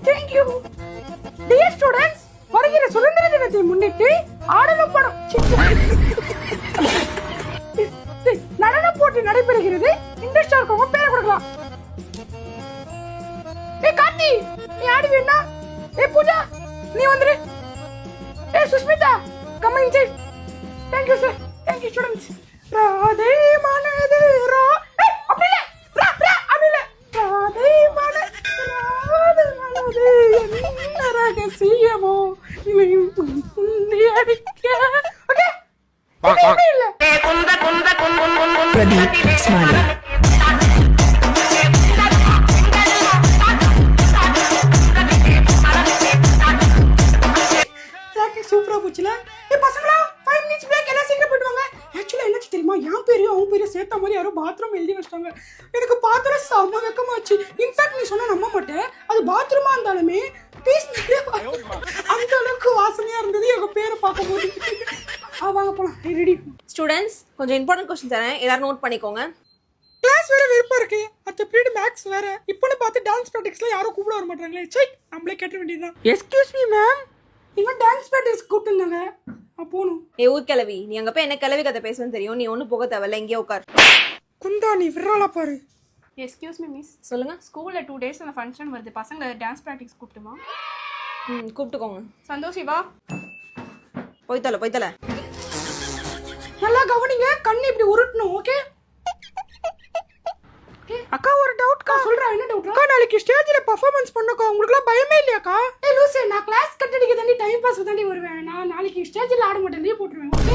Thank you. Dear students, வருகிற சுதந்திர தினத்தை முன்னிட்டு ஆடலும் படம் நடன போட்டி நடைபெறுகிறது. இன்ட்ரெஸ்டா இருக்கவங்க பேரை கொடுக்கலாம். ஏய் கார்த்தி, நீ ஆடுவீனா? ஏய் பூஜா, நீ வந்துரு. ஏய் Sushmita, come inside. Thank you sir. Thank you students. Radhe மனதே ரா. ஏய் அப்படி இல்ல. ரா அப்படி இல்ல. ராதே மனதே என்ன ரகசியமோ நீ அடிக்க. ஓகே? இல்ல. பிரதீப் ஸ்மாலி. சூப்பரா போச்சுல. ஏ பசங்களா 5 minutes break எல்லாம் சீக்கிரம் போய்ட்டு வாங்க. एक्चुअली என்ன தெரியுமா, என் பேரு அவங்க பேரு சேர்த்த மாதிரி யாரோ பாத்ரூம் எழுதி வச்சிட்டாங்க. எனக்கு பாத்ரூம் செம்ம வெக்கமாச்சு. இன்ஃபேக்ட் நீ சொன்னா நம்ப மாட்டேன், அது பாத்ரூமா இருந்தாலுமே பீஸ் அந்த அளவுக்கு வாசனையா இருந்தது எங்க பேரை பார்க்கும்போது. வாங்க போலாம். ரெடி ஸ்டூடெண்ட்ஸ், கொஞ்சம் இம்பார்ட்டன்ட் क्वेश्चन தரேன், எல்லாரும் நோட் பண்ணிக்கோங்க. கிளாஸ் வேற வெறுப்பா இருக்கு. அடுத்த பீரியட் மேக்ஸ் வேற. இப்போன்னு பார்த்து டான்ஸ் பிராக்டிஸ்ல யாரும் கூப்பிட வர மாட்டாங்களே. சை, நம்மளே கேட்ட வேண்டியதுதான். எக்ஸ்கியூஸ் மீ மேம், இவன் டான்ஸ் பிராக்டிஸ் கூப்பிட்டுருந்தாங்க, போகணும். ஏ ஊர்கிழவி, நீ அங்க போய் என்ன கிழவி கதை பேசுவேன்னு தெரியும். நீ ஒன்றும் போக தேவையில்ல, இங்கே உட்கார். குந்தா, நீ விரலா பாரு. எக்ஸ்கியூஸ் மீ மிஸ், சொல்லுங்க. ஸ்கூல்ல 2 days அந்த ஃபங்க்ஷன் வருது, பசங்களை டான்ஸ் ப்ராக்டிஸ் கூப்பிட்டுமா? கூப்பிட்டுக்கோங்க. சந்தோஷி வா. போய்த்தல. நல்லா கவனிங்க, கண்ணு இப்படி உருட்டணும். ஓகே அக்கா, ஒரு டவுட்க்கா. சொல்றா, என்ன டவுட்? அக்கா, நாளைக்கு ஸ்டேஜ்ல பெர்ஃபார்மன்ஸ் பண்ணக்கா, உங்களுக்குலாம் பயமே இல்லையாக்கா? ஏய் லூசே, நான் கிளாஸ் கட் அடிக்க தாண்டி டைம் பாஸ் தாண்டி வருவேன். நான் நாளைக்கு ஸ்டேஜ்ல ஆட மாட்டேன், லீவ் போட்டுருவேன். ஓகே